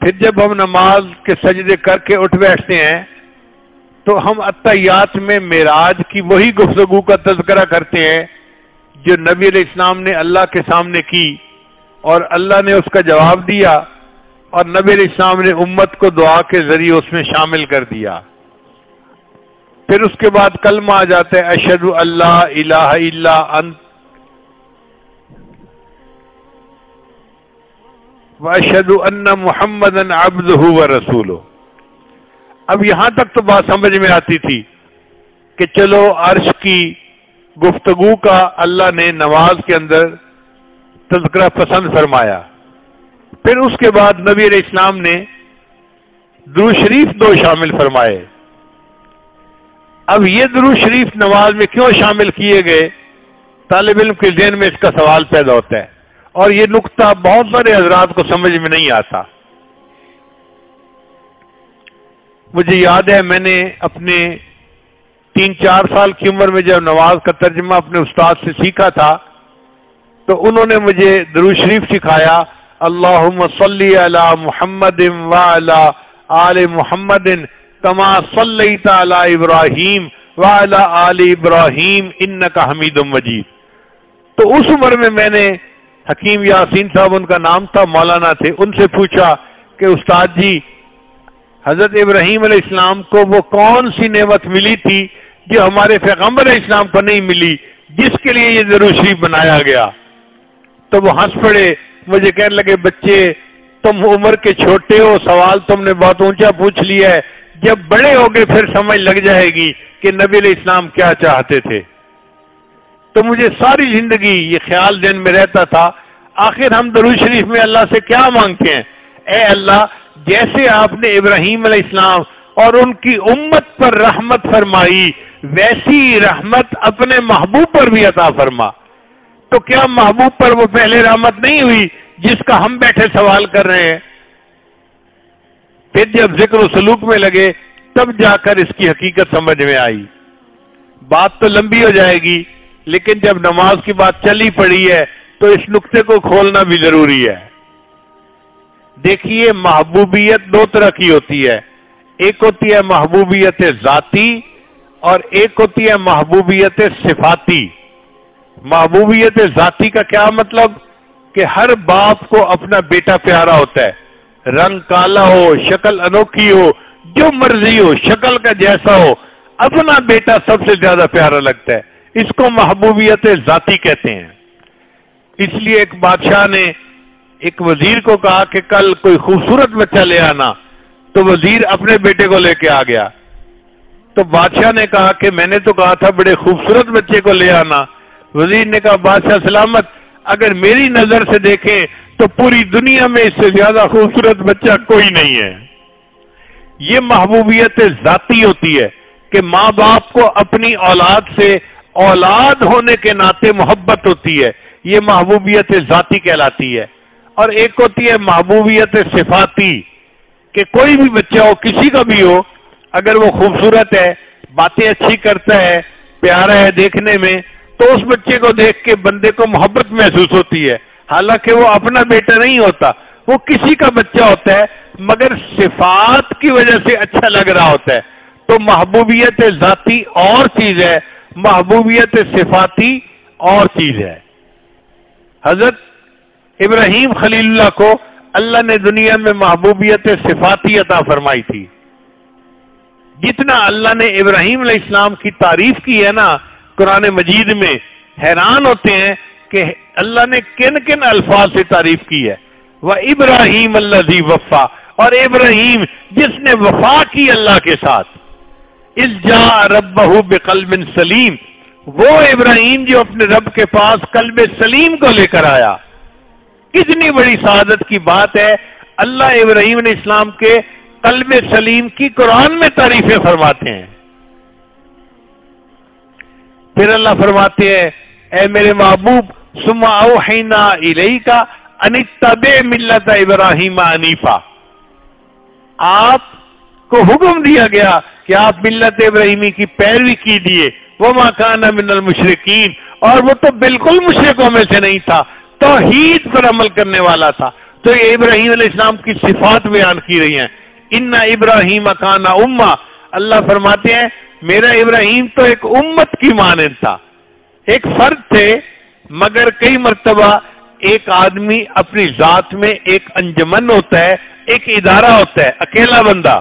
پھر جب ہم نماز کے سجدے کر کے اٹھ بیٹھتے ہیں تو ہم اتحیات میں معراج کی وہی گفتگو کا تذکرہ کرتے ہیں جو نبی علیہ السلام نے اللہ کے سامنے کی اور اللہ نے اس کا جواب دیا اور نبی علیہ السلام نے امت کو دعا کے ذریعے اس میں شامل کر دیا. پھر اس کے بعد کلمہ آ جاتا ہے اشہد اللہ الہ الا انت واشہد ان محمدا عبدہ ورسولہ. اب یہاں تک تو بات سمجھ میں آتی تھی کہ چلو عرش کی گفتگو کا اللہ نے نماز کے اندر تذکرہ پسند فرمایا. پھر اس کے بعد نبی علیہ السلام نے درود شریف 2 شامل فرمائے. اب یہ درود شریف نماز میں کیوں شامل کیے گئے؟ طالب علم کے ذہن میں اس کا سوال پیدا ہوتا ہے اور یہ نقطہ بہت سارے حضرات کو سمجھ میں نہیں آتا. مجھے یاد ہے میں نے اپنے 3-4 سال کی عمر میں جب نماز کا ترجمہ اپنے استاد سے سیکھا تھا تو انہوں نے مجھے درود شریف سکھایا اللہم صلی علی محمد وعلی آل محمد کما صلیت علی ابراہیم وعلی آل ابراہیم انک حمید مجید. تو اس عمر میں نے حکیم یاسین صاحب ان کا نام تھا، مولانا تھے، ان سے پوچھا کہ استاد جی حضرت ابراہیم علیہ السلام کو وہ کون سی نعمت ملی تھی جو ہمارے پیغمبر علیہ السلام کو نہیں ملی جس کے لیے یہ درود شریف بنایا گیا؟ تو وہ ہنس پڑے، مجھے کہنے لگے بچے تم عمر کے چھوٹے ہو، سوال تم نے بہت اونچا پوچھ لیا ہے، جب بڑے ہوگے پھر سمجھ لگ جائے گی کہ نبی علیہ السلام کیا چاہتے تھے. تو مجھے ساری زندگی یہ خیال ذہن میں رہتا تھا آخر ہم درود شریف میں اللہ سے کیا مانگتے ہیں؟ اے اللہ جیسے آپ نے ابراہیم علیہ السلام اور ان کی امت پر رحمت فرمائی ویسی رحمت اپنے محبوب پر بھی عطا فرما. تو کیا محبوب پر وہ پہلے رحمت نہیں ہوئی جس کا ہم بیٹھے سوال کر رہے ہیں؟ پھر جب ذکر و سلوک میں لگے تب جا کر اس کی حقیقت سمجھ میں آئی. بات تو لمبی ہو جائے گی لیکن جب نماز کی بات چلی پڑی ہے تو اس نقطے کو کھولنا بھی ضروری ہے. دیکھیے محبوبیت 2 طرح کی ہوتی ہے، ایک ہوتی ہے محبوبیت ذاتی اور ایک ہوتی ہے محبوبیت صفاتی. محبوبیت ذاتی کا کیا مطلب؟ کہ ہر باپ کو اپنا بیٹا پیارا ہوتا ہے، رنگ کالا ہو، شکل انوکھی ہو، جو مرضی ہو، شکل کا جیسا ہو، اپنا بیٹا سب سے زیادہ پیارا لگتا ہے. اس کو محبوبیت ذاتی کہتے ہیں. اس لیے ایک بادشاہ نے ایک وزیر کو کہا کہ کل کوئی خوبصورت بچہ لے آنا، تو وزیر اپنے بیٹے کو لے کے آ گیا. تو بادشاہ نے کہا کہ میں نے تو کہا تھا بڑے خوبصورت بچے کو لے آنا. وزیر نے کہا بادشاہ سلامت، اگر میری نظر سے دیکھیں تو پوری دنیا میں اس سے زیادہ خوبصورت بچہ کوئی نہیں ہے. یہ محبوبیت ذاتی ہوتی ہے کہ ماں باپ کو اپنی اولاد سے اولاد ہونے کے ناطے محبت ہوتی ہے، یہ محبوبیت ذاتی کہلاتی ہے. اور ایک ہوتی ہے محبوبیت صفاتی کہ کوئی بھی بچہ ہو، کسی کا بھی ہو، اگر وہ خوبصورت ہے، باتیں اچھی کرتا ہے، پیارا ہے دیکھنے میں، تو اس بچے کو دیکھ کے بندے کو محبت محسوس ہوتی ہے. حالانکہ وہ اپنا بیٹا نہیں ہوتا، وہ کسی کا بچہ ہوتا ہے مگر صفات کی وجہ سے اچھا لگ رہا ہوتا ہے. تو محبوبیت ذاتی اور چیز ہے، محبوبیت صفاتی اور چیز ہے. حضرت ابراہیم خلیل اللہ کو اللہ نے دنیا میں محبوبیت صفاتی عطا فرمائی تھی. جتنا اللہ نے ابراہیم علیہ السلام کی تعریف کی ہے نا قرآن مجید میں، حیران ہوتے ہیں کہ اللہ نے کن کن الفاظ سے تعریف کی ہے. وَإِبْرَاهِيمَ الَّذِي وَفَّى، اور ابراہیم جس نے وفا کی اللہ کے ساتھ. اِذْ جَاءَ رَبَّهُ بِقَلْبٍ سَلِيمٍ، وہ ابراہیم جو اپنے رب کے پاس قلب سلیم کو لے کر آیا. کتنی بڑی سعادت کی بات ہے. اللہ ابراہیم علیہ السلام کے قلب سلیم کی قرآن میں تعریفیں فرماتے ہیں. پھر اللہ فرماتے ہیں اے میرے محبوب ثم اوحینا الیک ان اتبع ملت ابراہیم حنیفا، آپ کو حکم دیا گیا کہ آپ ملت ابراہیمی کی پیروی کیجیے. وما کان من المشرکین، اور وہ تو بالکل مشرکوں میں سے نہیں تھا، توحید پر عمل کرنے والا تھا. تو یہ ابراہیم علیہ السلام کی صفات بیان کی رہی ہیں. اِنَّ ابراہیم کان امہ، اللہ فرماتے ہیں میرا ابراہیم تو ایک امت کی مانند تھا، ایک فرد تھے، مگر کئی مرتبہ ایک آدمی اپنی ذات میں ایک انجمن ہوتا ہے، ایک ادارہ ہوتا ہے، اکیلا بندہ.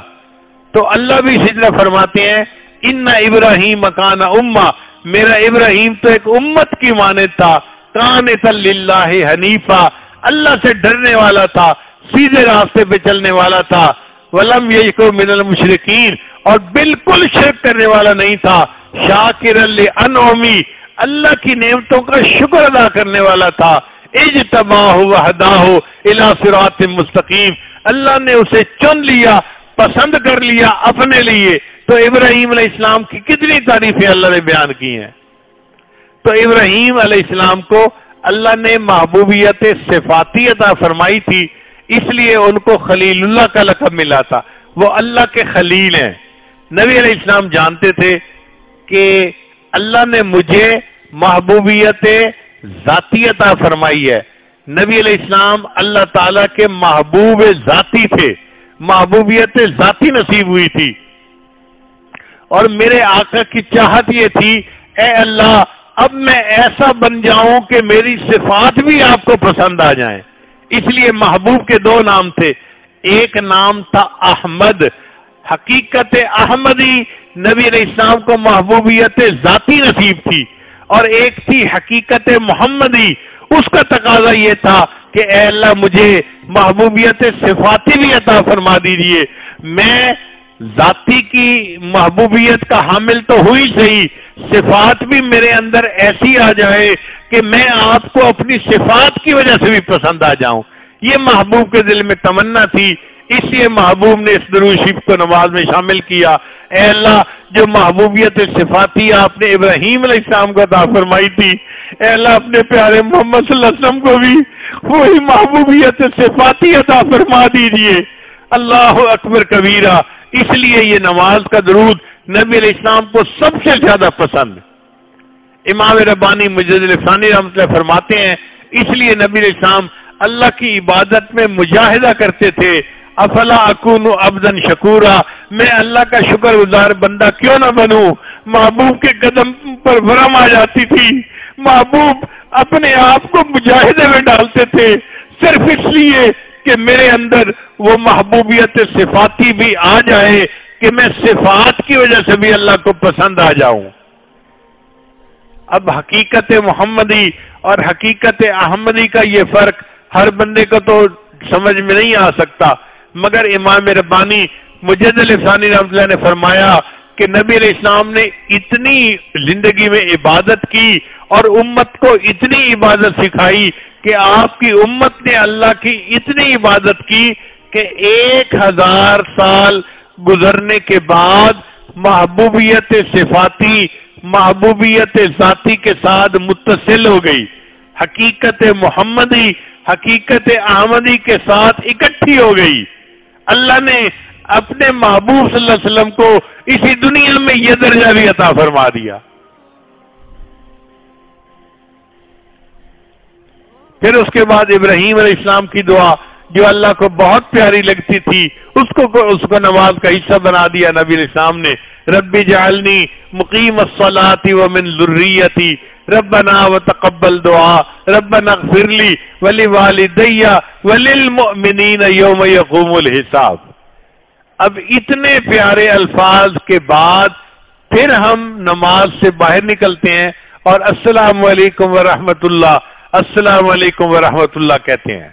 تو اللہ بھی اسی طرح فرماتے ہیں اِنَّ ابراہیم کان امہ، میرا ابراہیم تو ایک امت کی مانند تھا، قانتا للہ حنیفا، اللہ سے ڈرنے والا تھا، سیدھے راستے پہ چلنے والا تھا، ولم یکن من المشرکین، اور بالکل شرک کرنے والا نہیں تھا، شاکرا لانعمی، اللہ کی نعمتوں کا شکر ادا کرنے والا تھا، اجتباہ وہداہ الی صراط مستقیم، اللہ نے اسے چن لیا، پسند کر لیا اپنے لیے. تو ابراہیم علیہ السلام کی کتنی تعریفیں اللہ نے بیان کی ہیں. تو ابراہیم علیہ السلام کو اللہ نے محبوبیت صفاتی عطا فرمائی تھی، اس لیے ان کو خلیل اللہ کا لقب ملا تھا، وہ اللہ کے خلیل ہیں. نبی علیہ السلام جانتے تھے کہ اللہ نے مجھے محبوبیت ذاتی عطا فرمائی ہے. نبی علیہ السلام اللہ تعالیٰ کے محبوب ذاتی تھے، محبوبیت ذاتی نصیب ہوئی تھی. اور میرے آقا کی چاہت یہ تھی اے اللہ اب میں ایسا بن جاؤں کہ میری صفات بھی آپ کو پسند آ جائیں. اس لیے محبوب کے دو نام تھے، ایک نام تھا احمد، حقیقت احمدی نبی علیہ السلام کو محبوبیت ذاتی نصیب تھی، اور ایک تھی حقیقت محمدی، اس کا تقاضا یہ تھا کہ اے اللہ مجھے محبوبیت صفاتی بھی عطا فرما دیجیے. میں ذاتی کی محبوبیت کا حامل تو ہوئی صحیح، صفات بھی میرے اندر ایسی آ جائے کہ میں آپ کو اپنی صفات کی وجہ سے بھی پسند آ جاؤں. یہ محبوب کے دل میں تمنا تھی، اس لیے محبوب نے اس درود شریف کو نماز میں شامل کیا. اے اللہ جو محبوبیت صفاتی آپ نے ابراہیم علیہ السلام کو عطا فرمائی تھی، اے اللہ اپنے پیارے محمد صلی اللہ علیہ وسلم کو بھی وہی محبوبیت صفاتی عطا فرما دیجیے. اللہ اکبر کبیرہ. اس لیے یہ نماز کا درود نبی علیہ السلام کو سب سے زیادہ پسند. امام ربانی مجدد الفانی رحمۃ اللہ فرماتے ہیں اس لیے نبی علیہ السلام اللہ کی عبادت میں مجاہدہ کرتے تھے. افلا اکون عبدا شکورا، میں اللہ کا شکر گزار بندہ کیوں نہ بنوں. محبوب کے قدم پر ورم آ جاتی تھی، محبوب اپنے آپ کو مجاہدے میں ڈالتے تھے صرف اس لیے کہ میرے اندر وہ محبوبیت صفاتی بھی آ جائے کہ میں صفات کی وجہ سے بھی اللہ کو پسند آ جاؤں. اب حقیقت محمدی اور حقیقت احمدی کا یہ فرق ہر بندے کو تو سمجھ میں نہیں آ سکتا، مگر امام ربانی مجدد الفانی رحمۃ اللہ نے فرمایا کہ نبی علیہ السلام نے اتنی زندگی میں عبادت کی اور امت کو اتنی عبادت سکھائی کہ آپ کی امت نے اللہ کی اتنی عبادت کی کہ 1000 سال گزرنے کے بعد محبوبیت صفاتی محبوبیت ذاتی کے ساتھ متصل ہو گئی، حقیقت محمدی حقیقت احمدی کے ساتھ اکٹھی ہو گئی. اللہ نے اپنے محبوب صلی اللہ علیہ وسلم کو اسی دنیا میں یہ درجہ بھی عطا فرما دیا. پھر اس کے بعد ابراہیم علیہ السلام کی دعا جو اللہ کو بہت پیاری لگتی تھی اس کو نماز کا حصہ بنا دیا نبی علیہ السلام نے. رب اجعلنی مقیم الصلاۃ ومن ذریتی ربنا وتقبل دعا ربنا اغفر لی ولوالدی وللمؤمنین یوم یقوم الحساب. اب اتنے پیارے الفاظ کے بعد پھر ہم نماز سے باہر نکلتے ہیں اور السلام علیکم ورحمۃ اللہ، السلام علیکم ورحمۃ اللہ کہتے ہیں.